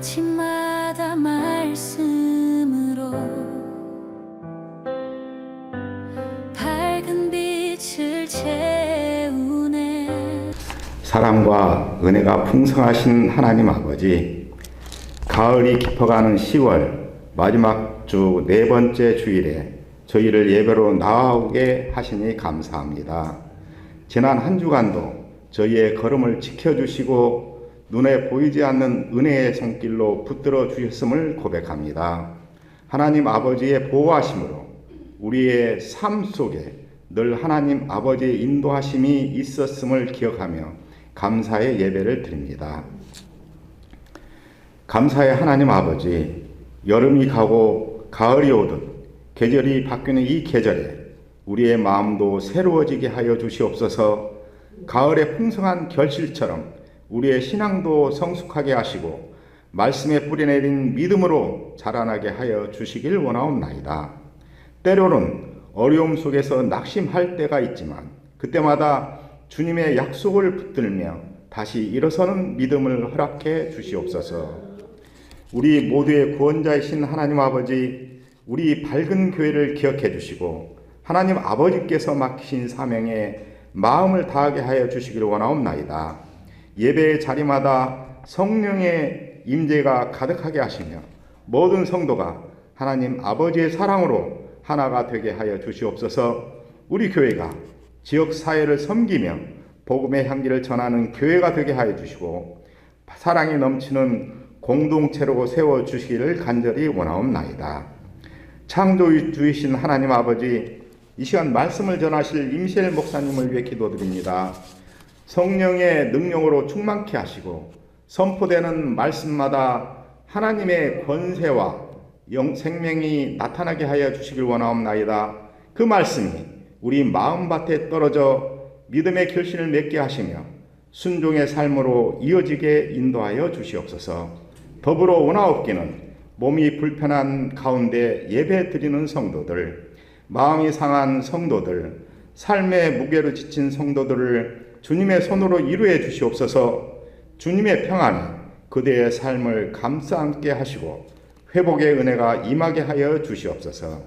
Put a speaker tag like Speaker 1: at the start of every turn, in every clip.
Speaker 1: 아침마다 말씀으로 밝은 빛을 채우네.
Speaker 2: 사랑과 은혜가 풍성하신 하나님 아버지, 가을이 깊어가는 10월 마지막 주 네 번째 주일에 저희를 예배로 나오게 하시니 감사합니다. 지난 한 주간도 저희의 걸음을 지켜주시고 눈에 보이지 않는 은혜의 손길로 붙들어 주셨음을 고백합니다. 하나님 아버지의 보호하심으로 우리의 삶 속에 늘 하나님 아버지의 인도하심이 있었음을 기억하며 감사의 예배를 드립니다. 감사의 하나님 아버지, 여름이 가고 가을이 오듯 계절이 바뀌는 이 계절에 우리의 마음도 새로워지게 하여 주시옵소서. 가을의 풍성한 결실처럼 우리의 신앙도 성숙하게 하시고 말씀에 뿌리내린 믿음으로 자라나게 하여 주시길 원하옵나이다. 때로는 어려움 속에서 낙심할 때가 있지만 그때마다 주님의 약속을 붙들며 다시 일어서는 믿음을 허락해 주시옵소서. 우리 모두의 구원자이신 하나님 아버지, 우리 밝은 교회를 기억해 주시고 하나님 아버지께서 맡기신 사명에 마음을 다하게 하여 주시길 원하옵나이다. 예배의 자리마다 성령의 임재가 가득하게 하시며 모든 성도가 하나님 아버지의 사랑으로 하나가 되게 하여 주시옵소서. 우리 교회가 지역 사회를 섬기며 복음의 향기를 전하는 교회가 되게 하여 주시고 사랑이 넘치는 공동체로 세워주시기를 간절히 원하옵나이다. 창조주이신 하나님 아버지, 이 시간 말씀을 전하실 임시엘 목사님을 위해 기도드립니다. 성령의 능력으로 충만케 하시고 선포되는 말씀마다 하나님의 권세와 생명이 나타나게 하여 주시길 원하옵나이다. 그 말씀이 우리 마음밭에 떨어져 믿음의 결실을 맺게 하시며 순종의 삶으로 이어지게 인도하여 주시옵소서. 더불어 원하옵기는 몸이 불편한 가운데 예배 드리는 성도들, 마음이 상한 성도들, 삶의 무게로 지친 성도들을 주님의 손으로 이루어 주시옵소서. 주님의 평안이 그대의 삶을 감싸 안게 하시고 회복의 은혜가 임하게 하여 주시옵소서.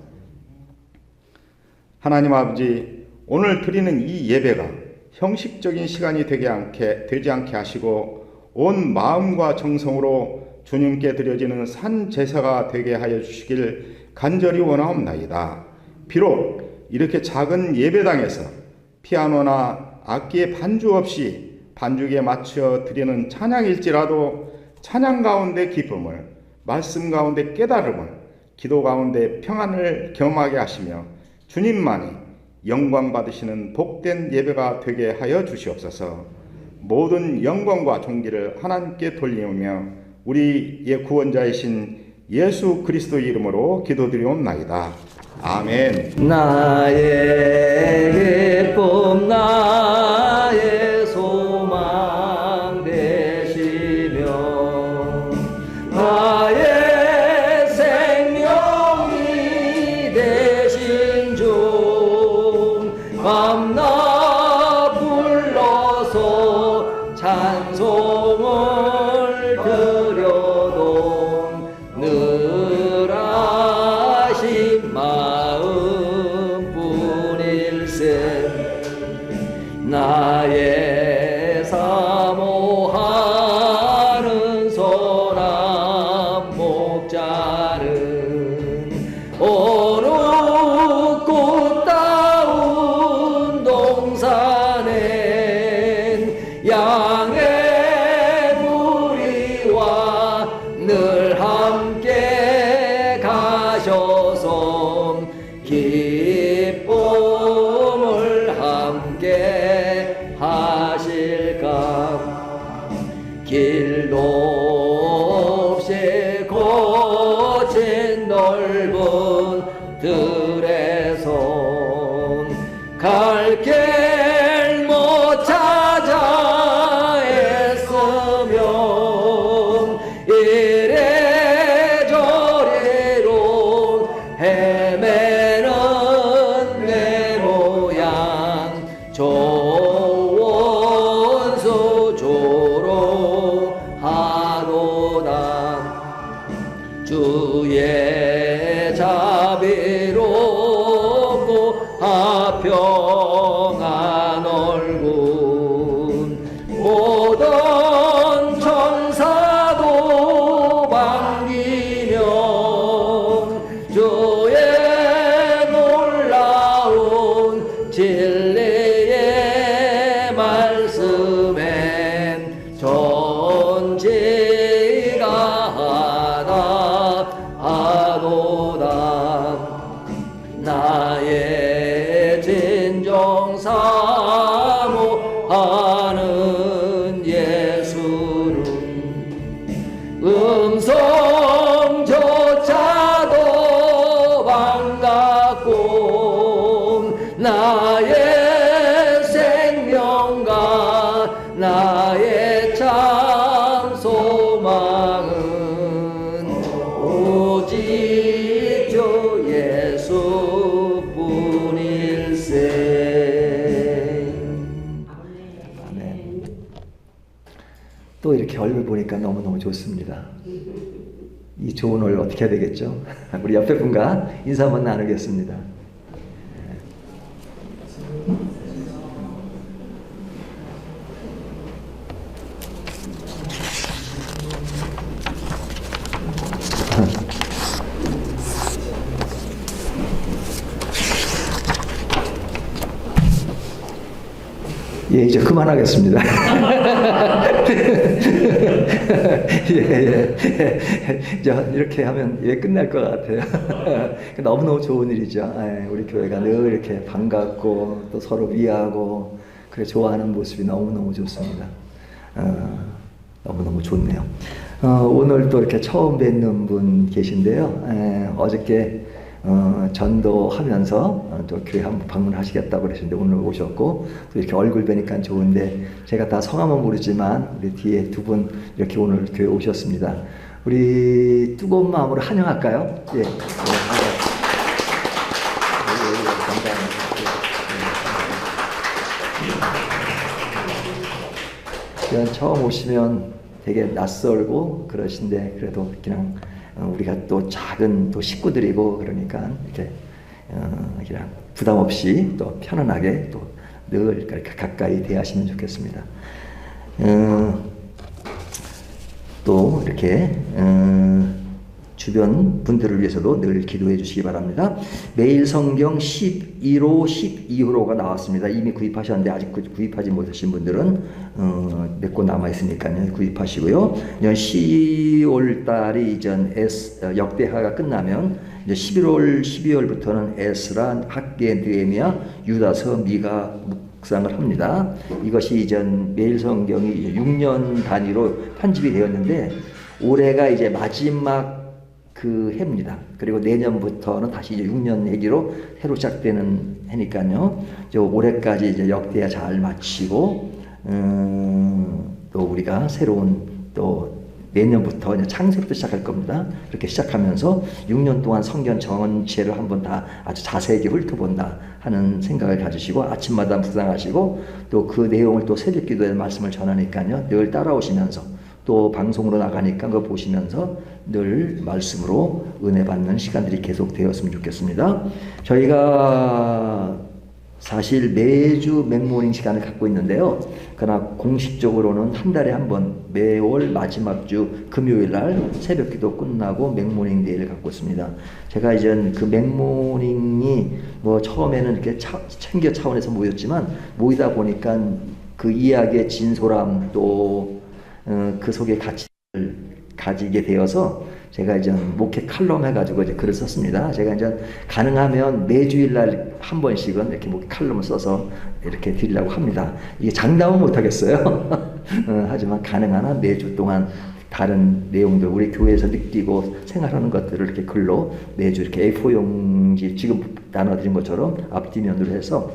Speaker 2: 하나님 아버지, 오늘 드리는 이 예배가 형식적인 시간이 되지 않게 하시고 온 마음과 정성으로 주님께 드려지는 산 제사가 되게 하여 주시길 간절히 원하옵나이다. 비록 이렇게 작은 예배당에서 피아노나 악기의 반주 없이 반주기에 맞춰 드리는 찬양일지라도 찬양 가운데 기쁨을, 말씀 가운데 깨달음을, 기도 가운데 평안을 경험하게 하시며 주님만이 영광 받으시는 복된 예배가 되게 하여 주시옵소서. 모든 영광과 존귀를 하나님께 돌리며 우리의 구원자이신 예수 그리스도 이름으로 기도드리옵나이다. 아멘.
Speaker 3: 나의 기쁨 나의 소망 되시며 나의 생명이 되신 주 밤낮 불러서 찬송을 드려도 늘 하신 마음뿐일세. 나의 사모하는 소나무 목자는 어느 꽃다운 동산엔 양의 무리와 늘 함께 가셔서 기쁨을 함께 하실까. 길도 없이 거친 넓은 들에서 갈 길 못 찾아 애쓰면 이래저래로 헤매는 내 모양 조원수 조로하도다. 주의 자비롭고 화평한 얼굴 모든 천사도 반기며 주의 놀라운 진리의 말씀엔 존재가 하도다 나의 진정 사모하는 예수는 음성조차도 반갑고 나의 생명과 나의 참 소망은 오직 주 예수뿐일세. 아멘. 또 이렇게 얼굴 보니까 너무너무 좋습니다. 이 좋은 월 어떻게 해야 되겠죠? 우리 옆에 분과 인사 한번 나누겠습니다. 예, 이제 그만하겠습니다. 예. 이렇게 하면 끝날 것 같아요. 너무너무 좋은 일이죠. 우리 교회가 늘 이렇게 반갑고 또 서로 위하고 그래 좋아하는 모습이 너무너무 좋습니다. 너무너무 좋네요. 오늘 또 이렇게 처음 뵙는 분 계신데요. 어저께 전도하면서 또 교회 한번 방문하시겠다고 그러시는데 오늘 오셨고 또 이렇게 얼굴 뵈니까 좋은데 제가 다 성함은 모르지만 우리 뒤에 두 분 이렇게 오늘 교회 오셨습니다. 우리 뜨거운 마음으로 환영할까요? 예. 그냥 처음 오시면 되게 낯설고 그러신데 그래도 그냥 우리가 또 작은 또 식구들이고 그러니까 이렇게 그냥 부담 없이 또 편안하게 또 늘 이렇게 가까이 대하시면 좋겠습니다. 또 이렇게 주변 분들을 위해서도 늘 기도해 주시기 바랍니다. 매일 성경 11호, 12호로가 나왔습니다. 이미 구입하셨는데 아직 구입하지 못하신 분들은 몇 권 남아있으니까요. 구입하시고요. 10월 달이 이전 역대하가 끝나면 이제 11월, 12월부터는 에스라, 학개, 느헤미야, 유다서, 미가 묵상을 합니다. 이것이 이전 매일 성경이 6년 단위로 편집이 되었는데 올해가 이제 마지막 그 해입니다. 그리고 내년부터는 다시 이제 6년 해기로 새로 시작되는 해니까요. 올해까지 이제 역대하 잘 마치고 또 우리가 새로운 또 내년부터 이제 창세부터 시작할 겁니다. 그렇게 시작하면서 6년 동안 성경 전체를 한번 다 아주 자세하게 훑어본다 하는 생각을 가지시고 아침마다 묵상하시고 또 그 내용을 또 새벽기도에 말씀을 전하니까요. 늘 따라오시면서 또 방송으로 나가니까 그거 보시면서 늘 말씀으로 은혜 받는 시간들이 계속 되었으면 좋겠습니다. 저희가 사실 매주 맥모닝 시간을 갖고 있는데요. 그러나 공식적으로는 한 달에 한 번 매월 마지막 주 금요일 날 새벽 기도 끝나고 맥모닝 데이를 갖고 있습니다. 제가 이제 그 맥모닝이 뭐 처음에는 이렇게 챙겨 차원에서 모였지만 모이다 보니까 그 이야기의 진솔함 또 그 속에 가치를 가지게 되어서 제가 이제 목회 칼럼 해가지고 이제 글을 썼습니다. 제가 이제 가능하면 매주일 날 한 번씩은 이렇게 목회 칼럼을 써서 이렇게 드리려고 합니다. 이게 장담은 못하겠어요. 하지만 가능한 한 매주 동안 다른 내용들 우리 교회에서 느끼고 생활하는 것들을 이렇게 글로 매주 이렇게 A4 용지 지금 나눠드린 것처럼 앞뒤면으로 해서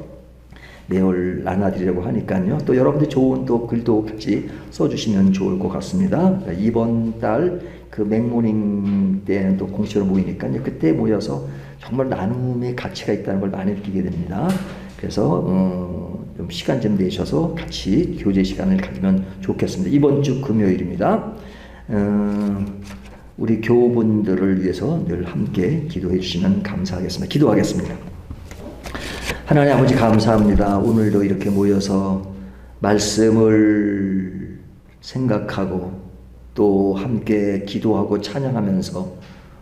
Speaker 3: 매월 나눠드리려고 하니까요. 또 여러분들 좋은 또 글도 같이 써주시면 좋을 것 같습니다. 이번 달 그 맥모닝 때는 또 공식으로 모이니까요. 그때 모여서 정말 나눔의 가치가 있다는 걸 많이 느끼게 됩니다. 그래서 좀 시간 좀 내셔서 같이 교제 시간을 가지면 좋겠습니다. 이번 주 금요일입니다. 우리 교우분들을 위해서 늘 함께 기도해 주시면 감사하겠습니다. 기도하겠습니다. 하나님 아버지 감사합니다. 오늘도 이렇게 모여서 말씀을 생각하고 또 함께 기도하고 찬양하면서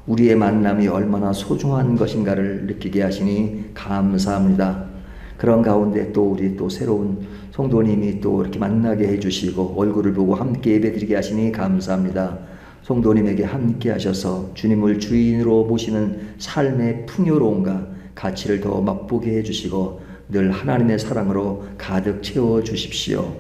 Speaker 3: 우리의 만남이 얼마나 소중한 것인가를 느끼게 하시니 감사합니다. 그런 가운데 또 우리 또 새로운 성도님이 또 이렇게 만나게 해주시고 얼굴을 보고 함께 예배드리게 하시니 감사합니다. 성도님에게 함께 하셔서 주님을 주인으로 모시는 삶의 풍요로움과 가치를 더 맛보게 해주시고 늘 하나님의 사랑으로 가득 채워주십시오.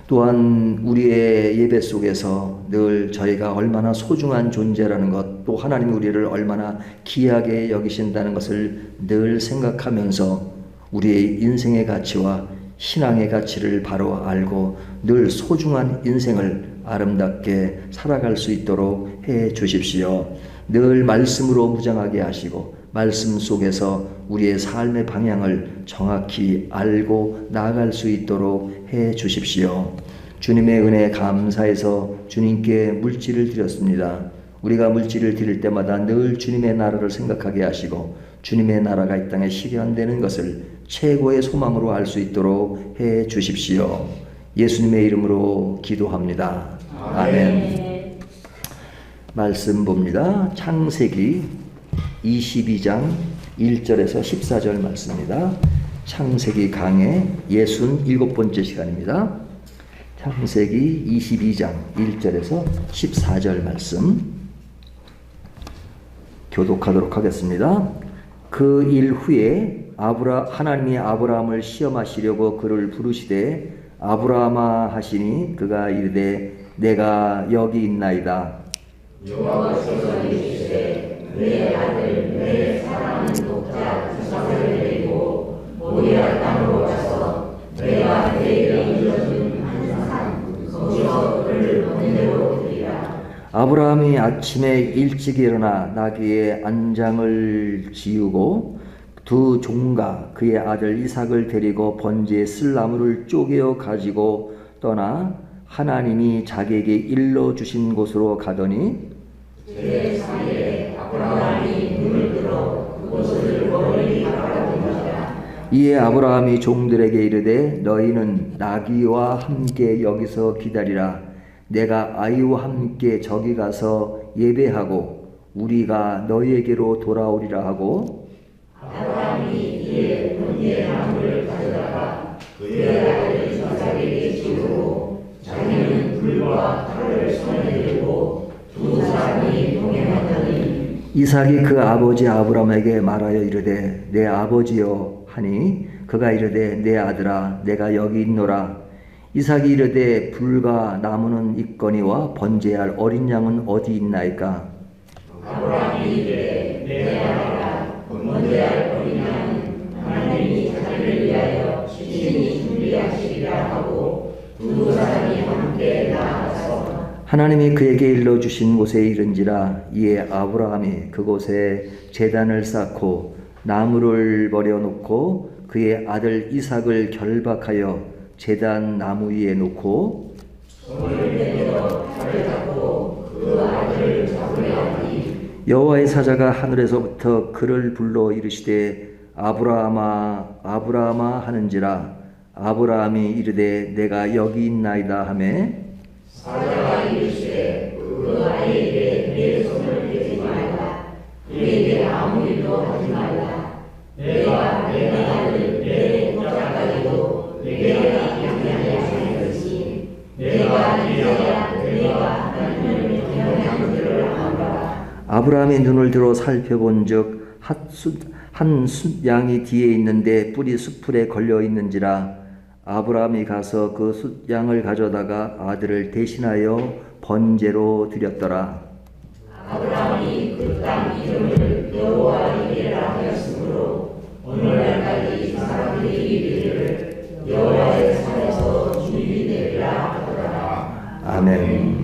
Speaker 3: 또한 우리의 예배 속에서 늘 저희가 얼마나 소중한 존재라는 것, 또 하나님이 우리를 얼마나 귀하게 여기신다는 것을 늘 생각하면서 우리의 인생의 가치와 신앙의 가치를 바로 알고 늘 소중한 인생을 아름답게 살아갈 수 있도록 해 주십시오. 늘 말씀으로 무장하게 하시고 말씀 속에서 우리의 삶의 방향을 정확히 알고 나아갈 수 있도록 해 주십시오. 주님의 은혜에 감사해서 주님께 물질을 드렸습니다. 우리가 물질을 드릴 때마다 늘 주님의 나라를 생각하게 하시고 주님의 나라가 이 땅에 실현되는 것을 최고의 소망으로 알 수 있도록 해 주십시오. 예수님의 이름으로 기도합니다. 아멘. 말씀 봅니다. 창세기 22장 1절에서 14절 말씀입니다. 창세기 강의 67번째 시간입니다. 창세기 22장 1절에서 14절 말씀 교독하도록 하겠습니다. 그 일 후에 하나님이 아브라함을 시험하시려고 그를 부르시되 아브라함아 하시니 그가 이르되 내가 여기 있나이다.
Speaker 4: 여호와께서 이르시되 내 아들 내 사랑하는 독자 이삭을 데리고 모리아 땅으로 가서 내가 내게 일러준 한 산 거기서 그를 번제로 드리라.
Speaker 3: 아브라함이 아침에 일찍 일어나 나귀의 안장을 지우고 두 종과 그의 아들 이삭을 데리고 번제에 쓸 나무를 쪼개어 가지고 떠나 하나님이 자기에게 일러주신 곳으로 가더니
Speaker 4: 제3일에 아브라함이 눈을 들어 그곳을 멀리 바라보니라.
Speaker 3: 이에 아브라함이 종들에게 이르되 너희는 나귀와 함께 여기서 기다리라. 내가 아이와 함께 저기 가서 예배하고 우리가 너희에게로 돌아오리라 하고
Speaker 4: 아브라함이 이에 번제의 나무를 가져다가 그의 아들 이삭에게 지우고 자기는 불과 칼을 손에 들고 두 사람이 동행하더니
Speaker 3: 이삭이 그 아버지 아브라함에게 말하여 이르되 내 아버지여 하니 그가 이르되 내 아들아 내가 여기 있노라. 이삭이 이르되 불과 나무는 있거니와 번제할 어린 양은 어디 있나이까.
Speaker 4: 아브라함이 이르되 내 아들아 번제할 어린 양은 하나님이 자기를 위하여 친히 준비하시리라 하고 두 사람이 함께 나아가서
Speaker 3: 하나님이 그에게 일러주신 곳에 이른지라. 이에 아브라함이 그곳에 제단을 쌓고 나무를 버려놓고 그의 아들 이삭을 결박하여 제단 나무 위에 놓고
Speaker 4: 손을 내밀어 칼을 잡고 그 아들을 잡으려 하니
Speaker 3: 여호와의 사자가 하늘에서부터 그를 불러 이르시되 아브라함아 아브라함아 하는지라. 아브라함이 이르되 내가 여기 있나이다 하매
Speaker 4: 사자가 이르시되 그 아이에게 내 손을 대지 말라. 그에게 아무 일도 하지 말라. 내가 내 아들 내 독자까지도 내게 양양하게 하였으니 내가 이제야 내가 하나님을 경외하는 줄을 아노라.
Speaker 3: 아브라함이 눈을 들어 살펴본즉 한 숫양이 뒤에 있는데 뿔이 숯불에 걸려 있는지라. 아브라함이 가서 그 숫양을 가져다가 아들을 대신하여 번제로 드렸더라.
Speaker 4: 아브라함이 그 땅 이름을 여호와 이레라 하였으므로 오늘날까지 사람들이 이르기를 여호와의 산에서 주님이 되리라 하더라.
Speaker 3: 아멘.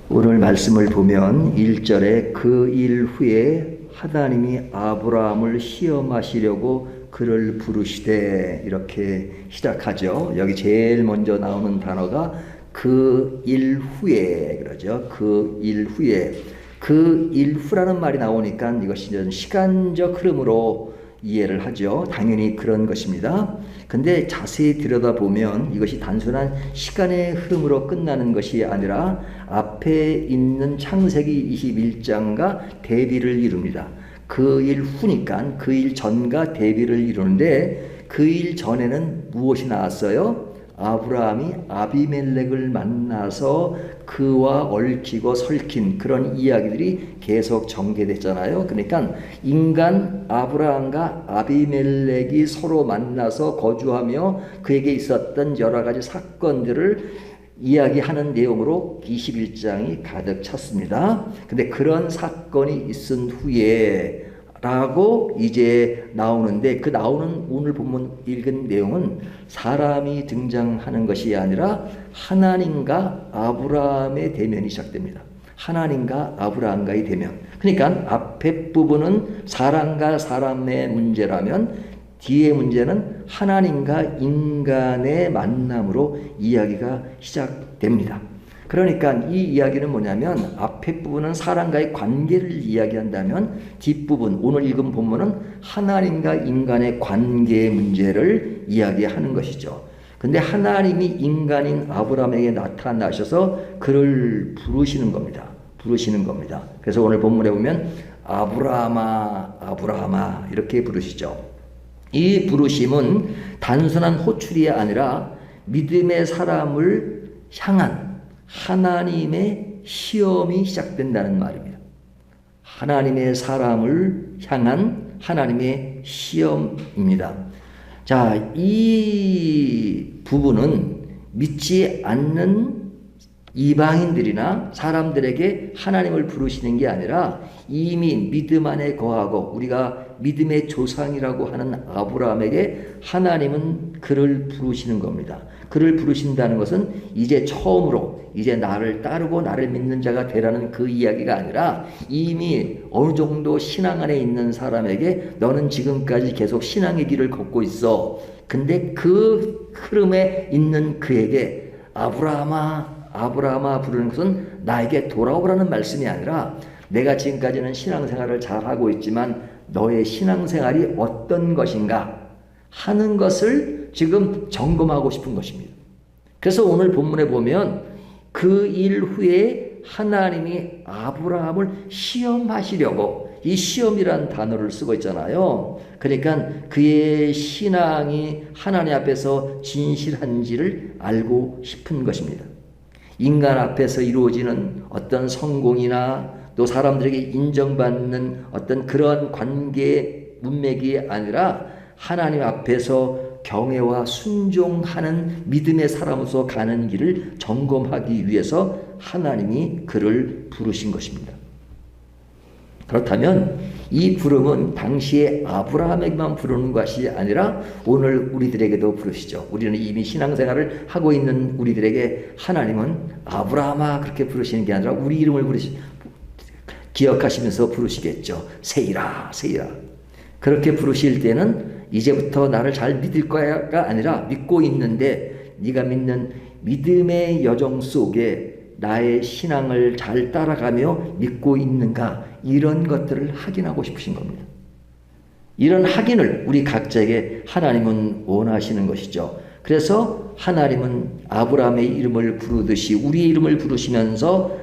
Speaker 3: 오늘 말씀을 보면 1절에 그 일 후에 하나님이 아브라함을 시험하시려고 그를 부르시되 이렇게 시작하죠. 여기 제일 먼저 나오는 단어가 그 일 후에 그러죠. 그 일 후에 그 일 후라는 말이 나오니까 이것이 시간적 흐름으로 이해를 하죠. 당연히 그런 것입니다. 근데 자세히 들여다보면 이것이 단순한 시간의 흐름으로 끝나는 것이 아니라 앞에 있는 창세기 21장과 대비를 이룹니다. 그 일 후니까 그 일 전과 대비를 이루는데 그 일 전에는 무엇이 나왔어요? 아브라함이 아비멜렉을 만나서 그와 얽히고 설킨 그런 이야기들이 계속 전개됐잖아요. 그러니까 인간 아브라함과 아비멜렉이 서로 만나서 거주하며 그에게 있었던 여러 가지 사건들을 이야기하는 내용으로 21장이 가득 찼습니다. 근데 그런 사건이 있은 후에 라고 이제 나오는데 그 나오는 오늘 본문 읽은 내용은 사람이 등장하는 것이 아니라 하나님과 아브라함의 대면이 시작됩니다. 하나님과 아브라함과의 대면. 그러니까 앞에 부분은 사람과 사람의 문제라면 뒤의 문제는 하나님과 인간의 만남으로 이야기가 시작됩니다. 그러니까 이 이야기는 뭐냐면 앞에 부분은 사람과의 관계를 이야기한다면 뒷부분 오늘 읽은 본문은 하나님과 인간의 관계의 문제를 이야기하는 것이죠. 근데 하나님이 인간인 아브라함에게 나타나셔서 그를 부르시는 겁니다. 부르시는 겁니다. 그래서 오늘 본문에 보면 아브라함아 아브라함아 이렇게 부르시죠. 이 부르심은 단순한 호출이 아니라 믿음의 사람을 향한 하나님의 시험이 시작된다는 말입니다. 하나님의 사람을 향한 하나님의 시험입니다. 자, 이 부분은 믿지 않는 이방인들이나 사람들에게 하나님을 부르시는 게 아니라 이미 믿음 안에 거하고 우리가 믿음의 조상이라고 하는 아브라함에게 하나님은 그를 부르시는 겁니다. 그를 부르신다는 것은 이제 처음으로 이제 나를 따르고 나를 믿는 자가 되라는 그 이야기가 아니라 이미 어느 정도 신앙 안에 있는 사람에게 너는 지금까지 계속 신앙의 길을 걷고 있어. 근데 그 흐름에 있는 그에게 아브라함아 아브라함아 부르는 것은 나에게 돌아오라는 말씀이 아니라 내가 지금까지는 신앙생활을 잘하고 있지만 너의 신앙생활이 어떤 것인가 하는 것을 지금 점검하고 싶은 것입니다. 그래서 오늘 본문에 보면 그 일 후에 하나님이 아브라함을 시험하시려고 이 시험이라는 단어를 쓰고 있잖아요. 그러니까 그의 신앙이 하나님 앞에서 진실한지를 알고 싶은 것입니다. 인간 앞에서 이루어지는 어떤 성공이나 또 사람들에게 인정받는 어떤 그런 관계의 문맥이 아니라 하나님 앞에서 경외와 순종하는 믿음의 사람으로서 가는 길을 점검하기 위해서 하나님이 그를 부르신 것입니다. 그렇다면 이 부름은 당시에 아브라함에게만 부르는 것이 아니라 오늘 우리들에게도 부르시죠. 우리는 이미 신앙생활을 하고 있는 우리들에게 하나님은 아브라함아 그렇게 부르시는 게 아니라 우리 이름을 기억하시면서 부르시겠죠. 세이라 세이라. 그렇게 부르실 때는 이제부터 나를 잘 믿을 거야가 아니라 믿고 있는데 네가 믿는 믿음의 여정 속에 나의 신앙을 잘 따라가며 믿고 있는가 이런 것들을 확인하고 싶으신 겁니다. 이런 확인을 우리 각자에게 하나님은 원하시는 것이죠. 그래서 하나님은 아브라함의 이름을 부르듯이 우리의 이름을 부르시면서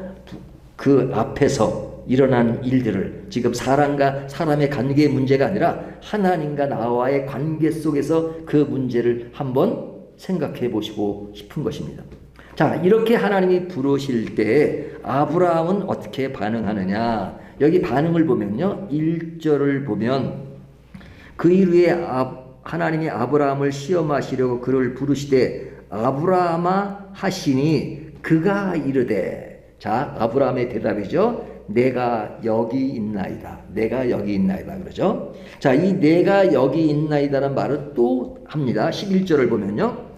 Speaker 3: 그 앞에서 일어난 일들을 지금 사람과 사람의 관계의 문제가 아니라 하나님과 나와의 관계 속에서 그 문제를 한번 생각해 보시고 싶은 것입니다. 자, 이렇게 하나님이 부르실 때 아브라함은 어떻게 반응하느냐? 여기 반응을 보면요. 1절을 보면 그 이후에 하나님이 아브라함을 시험하시려고 그를 부르시되 아브라함아 하시니 그가 이르되 자, 아브라함의 대답이죠. 내가 여기 있나이다. 내가 여기 있나이다. 그러죠. 자, 이 내가 여기 있나이다라는 말을 또 합니다. 11절을 보면요.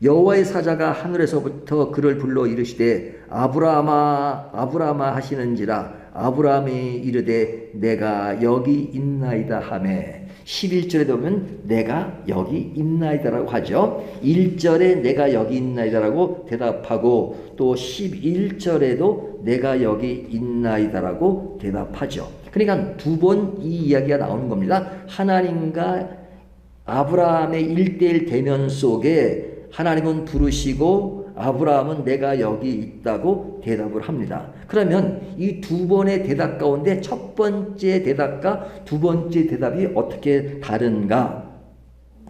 Speaker 3: 여호와의 사자가 하늘에서부터 그를 불러 이르시되 아브라함아 아브라함아 하시는지라 아브라함이 이르되 내가 여기 있나이다 하매 11절에 보면 내가 여기 있나이다라고 하죠. 1절에 내가 여기 있나이다라고 대답하고 또 11절에도 내가 여기 있나이다라고 대답하죠. 그러니까 두 번 이 이야기가 나오는 겁니다. 하나님과 아브라함의 1:1 대면 속에 하나님은 부르시고 아브라함은 내가 여기 있다고 대답을 합니다. 그러면 이 두 번의 대답 가운데 첫 번째 대답과 두 번째 대답이 어떻게 다른가?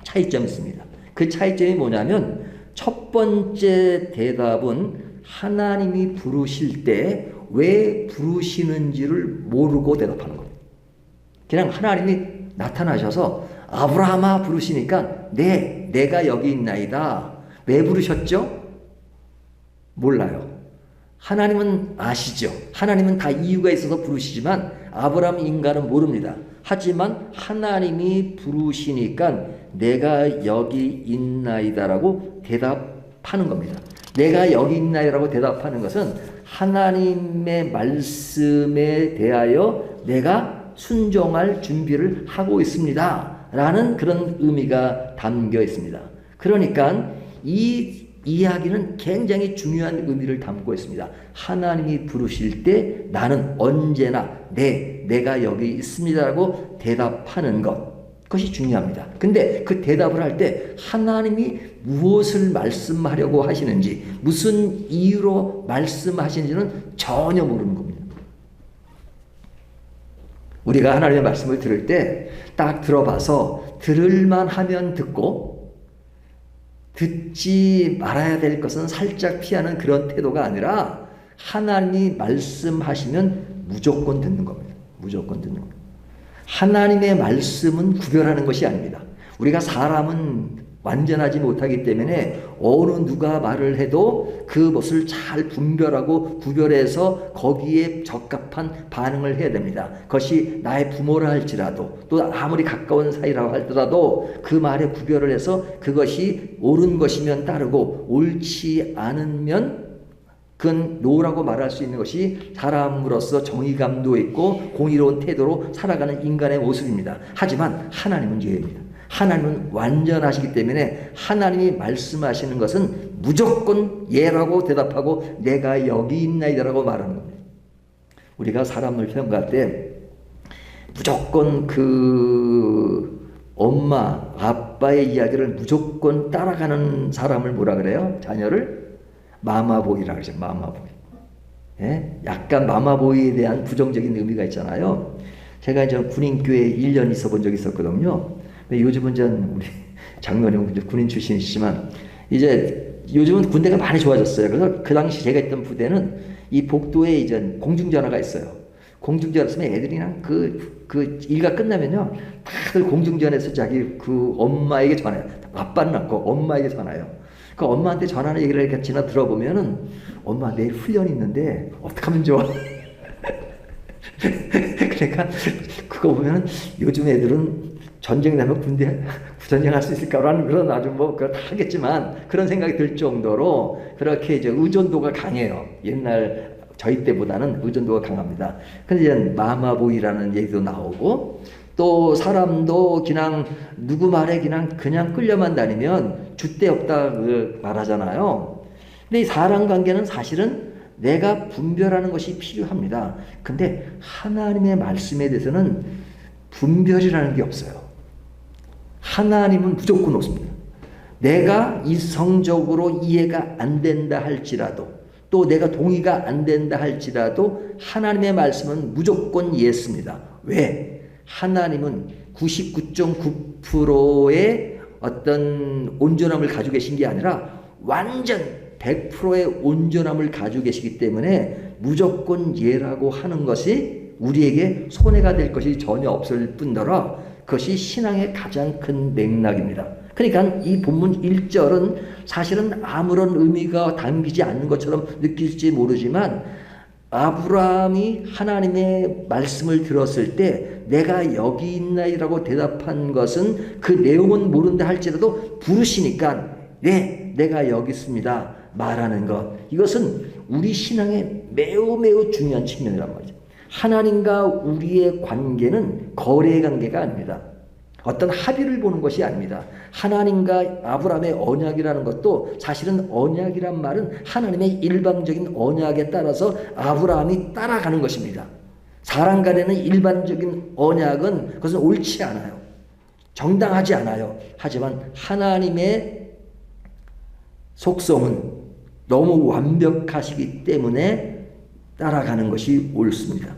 Speaker 3: 차이점이 있습니다. 그 차이점이 뭐냐면 첫 번째 대답은 하나님이 부르실 때 왜 부르시는지를 모르고 대답하는 거예요. 그냥 하나님이 나타나셔서 아브라함아 부르시니까 내가 여기 있나이다. 왜 부르셨죠? 몰라요. 하나님은 아시죠. 하나님은 다 이유가 있어서 부르시지만 아브라함 인간은 모릅니다. 하지만 하나님이 부르시니까 내가 여기 있나이다라고 대답하는 겁니다. 내가 여기 있나이다라고 대답하는 것은 하나님의 말씀에 대하여 내가 순종할 준비를 하고 있습니다. 라는 그런 의미가 담겨 있습니다. 그러니까 이 이야기는 굉장히 중요한 의미를 담고 있습니다. 하나님이 부르실 때 나는 언제나 내가 여기 있습니다라고 대답하는 것. 그것이 중요합니다. 근데 그 대답을 할 때 하나님이 무엇을 말씀하려고 하시는지, 무슨 이유로 말씀하시는지는 전혀 모르는 겁니다. 우리가 하나님의 말씀을 들을 때 딱 들어봐서 들을만 하면 듣고 듣지 말아야 될 것은 살짝 피하는 그런 태도가 아니라 하나님이 말씀하시면 무조건 듣는 겁니다. 무조건 듣는 겁니다. 하나님의 말씀은 구별하는 것이 아닙니다. 우리가 사람은 완전하지 못하기 때문에 어느 누가 말을 해도 그것을 잘 분별하고 구별해서 거기에 적합한 반응을 해야 됩니다. 그것이 나의 부모라 할지라도 또 아무리 가까운 사이라고 하더라도 그 말에 구별을 해서 그것이 옳은 것이면 따르고 옳지 않으면 그건 노라고 말할 수 있는 것이 사람으로서 정의감도 있고 공의로운 태도로 살아가는 인간의 모습입니다. 하지만 하나님은 예입니다. 하나님은 완전하시기 때문에 하나님이 말씀하시는 것은 무조건 예라고 대답하고 내가 여기 있나이다라고 말하는 겁니다. 우리가 사람을 평가할 때 무조건 그 엄마, 아빠의 이야기를 무조건 따라가는 사람을 뭐라 그래요? 자녀를 마마보이라 그러죠. 마마보이. 예? 약간 마마보이에 대한 부정적인 의미가 있잖아요. 제가 이제 군인교회에 1년 있어 본 적이 있었거든요. 근데 요즘은 우리 장로님 군인 출신이시지만 이제 요즘은 군대가 많이 좋아졌어요. 그래서 그 당시 제가 있던 부대는 이 복도에 이제 공중전화가 있어요. 공중전화 쓰면 애들이 그냥 그 일가 끝나면요 다들 공중전화에서 자기 그 엄마에게 전화해요. 아빠는 않고 엄마에게 전화해요. 그 엄마한테 전화하는 얘기를 이렇게 지나 들어보면은 엄마 내일 훈련이 있는데 어떡하면 좋아? 그러니까 그거 보면은 요즘 애들은 전쟁 나면 군대 전쟁할 수 있을까라는 그런 아주 그거 다 하겠지만 그런 생각이 들 정도로 그렇게 이제 의존도가 강해요. 옛날 저희 때보다는 의존도가 강합니다. 근데 이제 마마보이라는 얘기도 나오고 또 사람도 그냥 누구 말에 그냥 끌려만 다니면 줏대 없다 말하잖아요. 근데 이 사람 관계는 사실은 내가 분별하는 것이 필요합니다. 근데 하나님의 말씀에 대해서는 분별이라는 게 없어요. 하나님은 무조건 옳습니다. 내가 이성적으로 이해가 안 된다 할지라도 또 내가 동의가 안 된다 할지라도 하나님의 말씀은 무조건 예습니다. 왜? 하나님은 99.9%의 어떤 온전함을 가지고 계신 게 아니라 완전 100%의 온전함을 가지고 계시기 때문에 무조건 예라고 하는 것이 우리에게 손해가 될 것이 전혀 없을 뿐더러 그것이 신앙의 가장 큰 맥락입니다. 그러니까 이 본문 1절은 사실은 아무런 의미가 담기지 않는 것처럼 느낄지 모르지만 아브라함이 하나님의 말씀을 들었을 때 내가 여기 있나이라고 대답한 것은 그 내용은 모른다 할지라도 부르시니까 네, 내가 여기 있습니다 말하는 것, 이것은 우리 신앙에 매우 매우 중요한 측면이란 말이죠. 하나님과 우리의 관계는 거래 관계가 아닙니다. 어떤 합의를 보는 것이 아닙니다. 하나님과 아브라함의 언약이라는 것도 사실은 언약이란 말은 하나님의 일방적인 언약에 따라서 아브라함이 따라가는 것입니다. 사람 간에는 일반적인 언약은 그것은 옳지 않아요. 정당하지 않아요. 하지만 하나님의 속성은 너무 완벽하시기 때문에 따라가는 것이 옳습니다.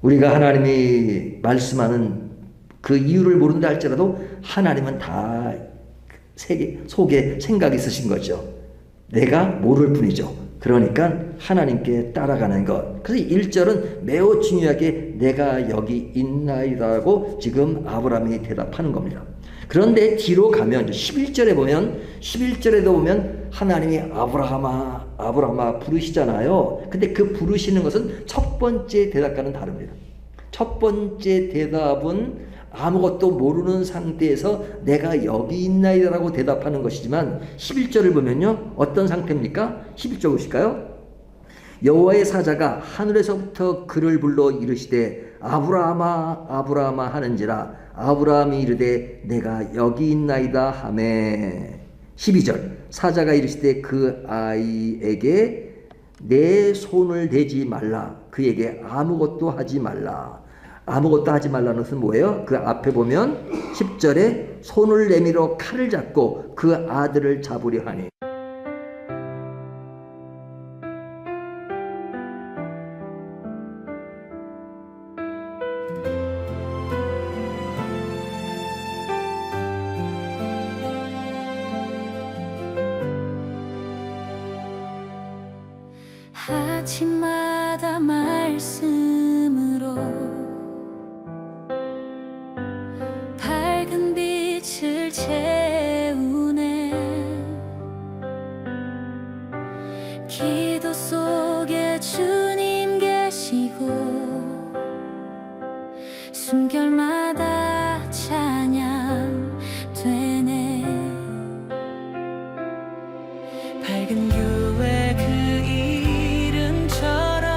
Speaker 3: 우리가 하나님이 말씀하는 그 이유를 모른다 할지라도 하나님은 다 속에 생각이 있으신 거죠. 내가 모를 뿐이죠. 그러니까 하나님께 따라가는 것. 그래서 1절은 매우 중요하게 내가 여기 있나이다라고 지금 아브라함이 대답하는 겁니다. 그런데 뒤로 가면 11절에도 보면 하나님이 아브라함아 아브라함아 부르시잖아요. 근데 그 부르시는 것은 첫 번째 대답과는 다릅니다. 첫 번째 대답은 아무것도 모르는 상태에서 내가 여기 있나이다라고 대답하는 것이지만 11절을 보면요, 어떤 상태입니까? 11절 보실까요? 여호와의 사자가 하늘에서부터 그를 불러 이르시되 아브라함아 아브라함아 하는지라 아브라함이 이르되 내가 여기 있나이다 하매. 12절 사자가 이르시되 그 아이에게 내 손을 대지 말라, 그에게 아무것도 하지 말라. 아무것도 하지 말라는 것은 뭐예요? 그 앞에 보면 10절에 손을 내밀어 칼을 잡고 그 아들을 잡으려 하니.
Speaker 1: 아침마다 말씀으로 밝은 빛을 채우네. 기도 속에 주님 계시고 숨결마다 찬양 되네. 밝은 교회 그 이름처럼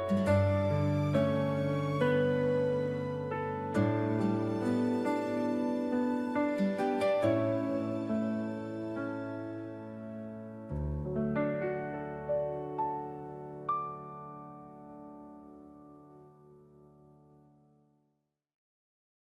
Speaker 1: 주